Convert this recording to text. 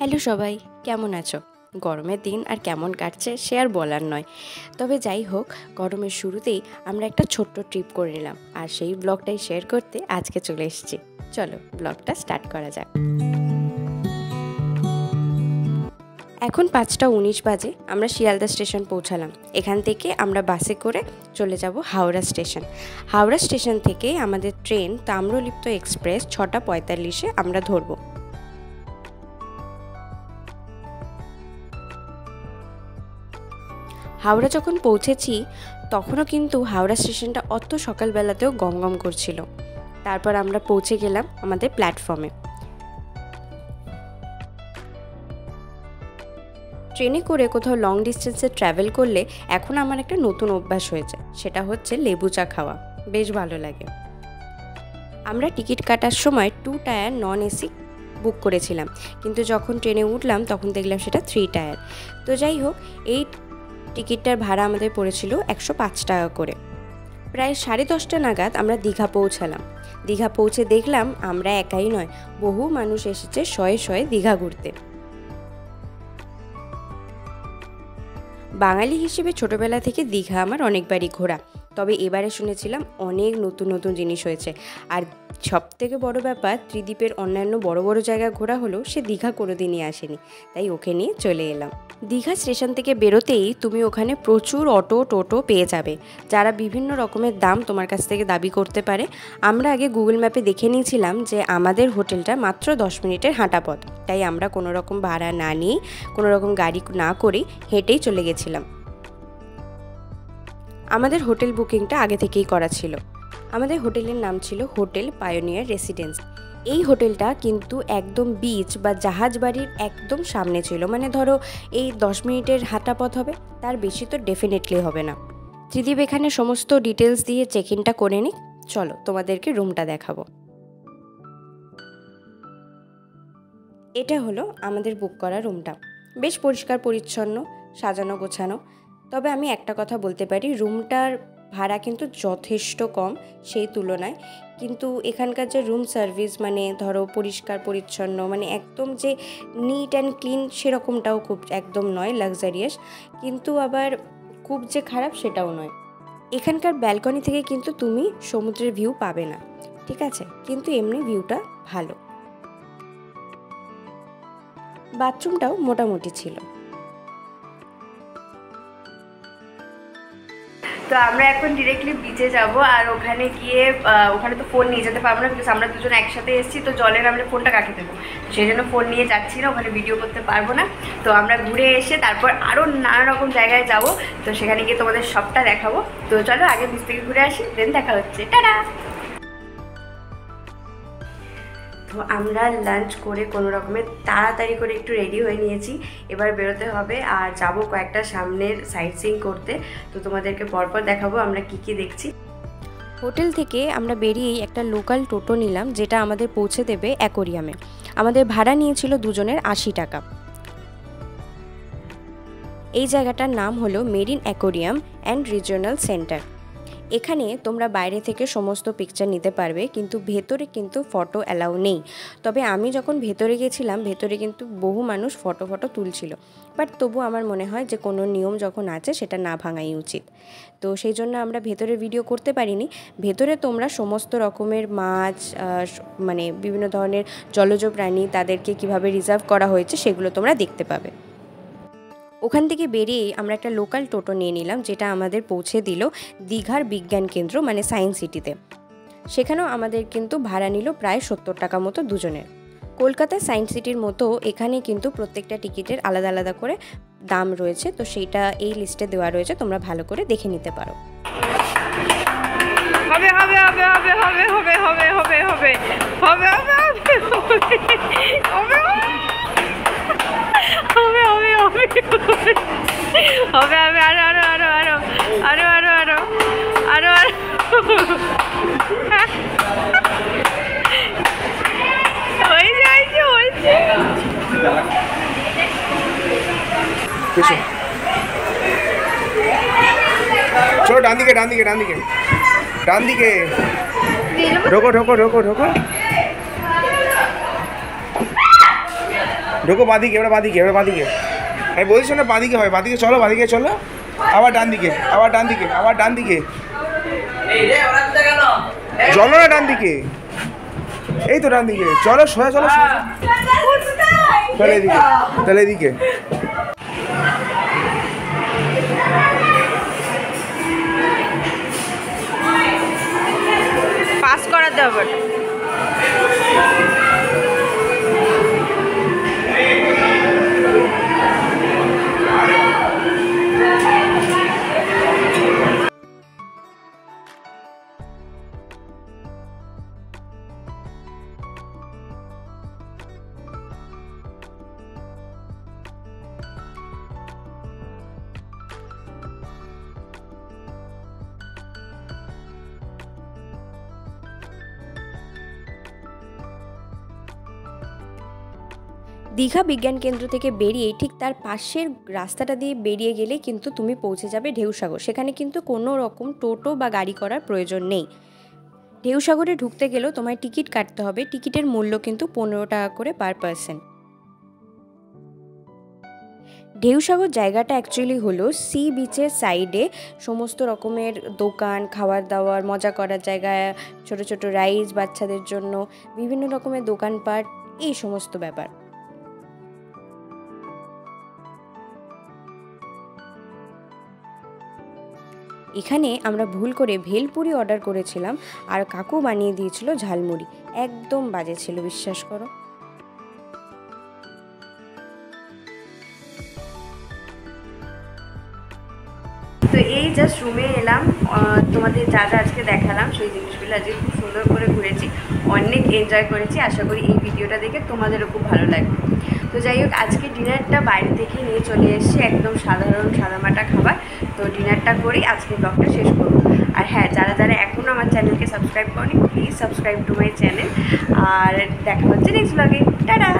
Hello সবাই, কেমন আছো? গরমের দিন আর কেমন কাটছে সে আর বলার নয়। তবে যাই হোক, গরমের শুরুতেই আমরা একটা ছোট্ট ট্রিপ করে নিলাম, আর সেই ব্লগটাই শেয়ার করতে আজকে চলে এসেছি। চলো ব্লগটা স্টার্ট করা যাক। এখন 5:19 বাজে, আমরা শিয়ালদা স্টেশন পৌঁছালাম। এখান থেকে আমরা বাসে করে চলে যাব হাওড়া স্টেশন। হাওড়া স্টেশন থেকে আমাদের ট্রেন তাম্রলিপ্ত এক্সপ্রেস 6:45-এ আমরা ধরবো। হাওড়া যখন পৌঁছেছি তখনও কিন্তু হাওড়া স্টেশনটা অত সকালবেলাতেও গমগম করছিল। তারপর আমরা পৌঁছে গেলাম আমাদের প্ল্যাটফর্মে। ট্রেনে করে কোথাও লং ডিস্টেন্সে ট্রাভেল করলে এখন আমার একটা নতুন অভ্যাস হয়েছে, সেটা হচ্ছে লেবু চা খাওয়া। বেশ ভালো লাগে। আমরা টিকিট কাটার সময় 2 টায়ার নন এসি বুক করেছিলাম, কিন্তু যখন ট্রেনে উঠলাম তখন দেখলাম সেটা 3 টায়ার। তো যাই হোক, এই টিকিটটার ভাড়া আমাদের পড়েছিল 105 টাকা করে। প্রায় 10:30 নাগাদ আমরা দীঘা পৌঁছালাম। দীঘা পৌঁছে দেখলাম আমরা একাই নয়, বহু মানুষ এসেছে শয়ে শয়ে দীঘা ঘুরতে। বাঙালি হিসেবে ছোটবেলা থেকে দীঘা আমার অনেকবারই ঘোরা, তবে এবারে শুনেছিলাম অনেক নতুন নতুন জিনিস হয়েছে। আর সবথেকে বড় ব্যাপার, ত্রিদ্বীপের অন্যান্য বড় বড় জায়গা ঘোরা হলেও সে দীঘা কোনোদিনই আসেনি, তাই ওকে নিয়ে চলে এলাম। দীঘা স্টেশন থেকে বেরোতেই তুমি ওখানে প্রচুর অটো টোটো পেয়ে যাবে, যারা বিভিন্ন রকমের দাম তোমার কাছ থেকে দাবি করতে পারে। আমরা আগে গুগল ম্যাপে দেখে নিয়েছিলাম যে আমাদের হোটেলটা মাত্র 10 মিনিটের হাঁটা পথ, তাই আমরা কোনো রকম ভাড়া না নিয়েই, কোনো রকম গাড়ি না করেই হেঁটেই চলে গেছিলাম। আমাদের হোটেল বুকিংটা আগে থেকেই করা ছিল। আমাদের হোটেলের নাম ছিল হোটেল পায়োনিয়ার রেসিডেন্স। এই হোটেলটা কিন্তু একদম বিচ বা জাহাজ বাড়ির একদম সামনে ছিল, মানে ধরো এই 10 মিনিটের হাঁটা পথ হবে, তার বেশি তো ডেফিনেটলি হবে না। ত্রিদীপ এখানে সমস্ত ডিটেলস দিয়ে চেক ইনটা করে নিক। চলো তোমাদেরকে রুমটা দেখাবো। এটা হলো আমাদের বুক করা রুমটা। বেশ পরিষ্কার পরিচ্ছন্ন, সাজানো গোছানো। তবে আমি একটা কথা বলতে পারি, রুমটার ভাড়া কিন্তু যথেষ্ট কম সেই তুলনায়। কিন্তু এখানকার যে রুম সার্ভিস, মানে ধরো পরিষ্কার পরিচ্ছন্ন, মানে একদম যে নিট অ্যান্ড ক্লিন সেরকমটাও খুব একদম নয়, লাক্সারিয়াস, কিন্তু আবার খুব যে খারাপ সেটাও নয়। এখানকার ব্যালকনি থেকে কিন্তু তুমি সমুদ্রের ভিউ পাবে না, ঠিক আছে, কিন্তু এমনি ভিউটা ভালো। বাথরুমটাও মোটামুটি ছিল। তো আমরা এখন ডিরেক্টলি বিচে যাব, আর ওখানে গিয়ে ওখানে তো ফোন নিয়ে যেতে পারবো না, বিকজ আমরা দুজন একসাথে এসেছি, তো জলের আমরা ফোনটা কাকে দেবো, সেই জন্য ফোন নিয়ে যাচ্ছি না, ওখানে ভিডিও করতে পারবো না। তো আমরা ঘুরে এসে তারপর আরও নানা রকম জায়গায় যাব, তো সেখানে গিয়ে তোমাদের সবটা দেখাবো। তো চলো আগে বিচ থেকে ঘুরে আসি, দেন দেখা হচ্ছে, টাটা। তো আমরা লাঞ্চ করে কোনো রকমের তাড়াতাড়ি করে একটু রেডি হয়ে নিয়েছি, এবার বেরোতে হবে আর যাব কয়েকটা সামনের সাইট সিইং করতে। তো তোমাদেরকে পরপর দেখাবো আমরা কি কি দেখছি। হোটেল থেকে আমরা বেরিয়েই একটা লোকাল টোটো নিলাম, যেটা আমাদের পৌঁছে দেবে অ্যাকোরিয়ামে। আমাদের ভাড়া নিয়েছিল দুজনের 80 টাকা। এই জায়গাটার নাম হলো marine aquarium and regional centre. এখানে তোমরা বাইরে থেকে সমস্ত পিকচার নিতে পারবে, কিন্তু ভেতরে কিন্তু ফটো অ্যালাউ নেই। তবে আমি যখন ভেতরে গেছিলাম, ভেতরে কিন্তু বহু মানুষ ফটো তুলছিল, বাট তবু আমার মনে হয় যে কোনো নিয়ম যখন আছে সেটা না ভাঙাই উচিত। তো সেই জন্য আমরা ভেতরে ভিডিও করতে পারিনি। ভেতরে তোমরা সমস্ত রকমের মাছ, মানে বিভিন্ন ধরনের জলজ প্রাণী, তাদেরকে কিভাবে রিজার্ভ করা হয়েছে সেগুলো তোমরা দেখতে পাবে। ওখান থেকে বেরিয়েই আমরা একটা লোকাল টোটো নিয়ে নিলাম, যেটা আমাদের পৌঁছে দিল দীঘার বিজ্ঞান কেন্দ্র, মানে সায়েন্স সিটিতে। সেখানেও আমাদের কিন্তু ভাড়া নিল প্রায় 70 টাকা মতো দুজনের। কলকাতার সায়েন্স সিটির মতো এখানে কিন্তু প্রত্যেকটা টিকিটের আলাদা আলাদা করে দাম রয়েছে, তো সেইটা এই লিস্টে দেওয়া রয়েছে, তোমরা ভালো করে দেখে নিতে পারো। হবে হবে হবে হবে হবে হবে হবে হবে হবে হবে হবে হবে হবে আরো আরো আরো আরো আরো আরো আরো আরো আরো হয়েছে হয়েছে হয়েছে। চলো ডান দিকে ডান দিকে ডান দিকে ডান দিকে ঢোকো ঢোকো ঢোকো ঢোকো। ঢোকো বাঁদিকে, এবার বাঁদিকে, এবার বাঁদিকে। আমি বলছি না বাঁদিকে হয়, বাঁদিকে চলো, বাঁদিকে চলো, আবার ডান দিকে, আবার ডান দিকে, আবার ডান দিকে, চলো না ডান দিকে, এই তো ডান দিকে, চলো সোজা চলো, চলো এদিকে, তাহলে এদিকে। পাস করাতে হবে। দীঘা বিজ্ঞান কেন্দ্র থেকে বেরিয়ে ঠিক তার পাশের রাস্তাটা দিয়ে বেরিয়ে গেলে কিন্তু তুমি পৌঁছে যাবে ঢেউসাগর। সেখানে কিন্তু কোনো রকম টোটো বা গাড়ি করার প্রয়োজন নেই। ঢেউসাগরে ঢুকতে গেলেও তোমায় টিকিট কাটতে হবে। টিকিটের মূল্য কিন্তু 15 টাকা করে পার পারসন। ঢেউসাগর জায়গাটা অ্যাকচুয়ালি হলো সি বিচের সাইডে সমস্ত রকমের দোকান, খাবার দাবার, মজা করার জায়গা, ছোট ছোট রাইডস বাচ্চাদের জন্য, বিভিন্ন রকমের দোকানপাট, এই সমস্ত ব্যাপার। এখানে আমরা ভুল করে ভেলপুরি অর্ডার করেছিলাম আর কাকু বানিয়ে দিয়েছিল ঝালমুড়ি। একদম বাজে ছিল, বিশ্বাস করো। তো এই জাস্ট রুমে এলাম, তোমাদের যা যা আজকে দেখালাম সেই জিনিসগুলো আজকে খুব সুন্দর করে ঘুরেছি, অনেক এনজয় করেছি। আশা করি এই ভিডিওটা দেখে তোমাদেরও খুব ভালো লাগবে। তো যাই হোক, আজকে ডিনারটা বাইরে থেকে নিয়ে চলে এসেছি, একদম সাধারণ সাদামাটা খাবার। তো ডিনারটা করি, আজকে ব্লগটা শেষ করবো। আর হ্যাঁ, যারা যারা এখনও আমার চ্যানেলকে সাবস্ক্রাইব করনি, please subscribe to my channel. আর দেখা হচ্ছে নেক্সট ব্লগে। টাটা।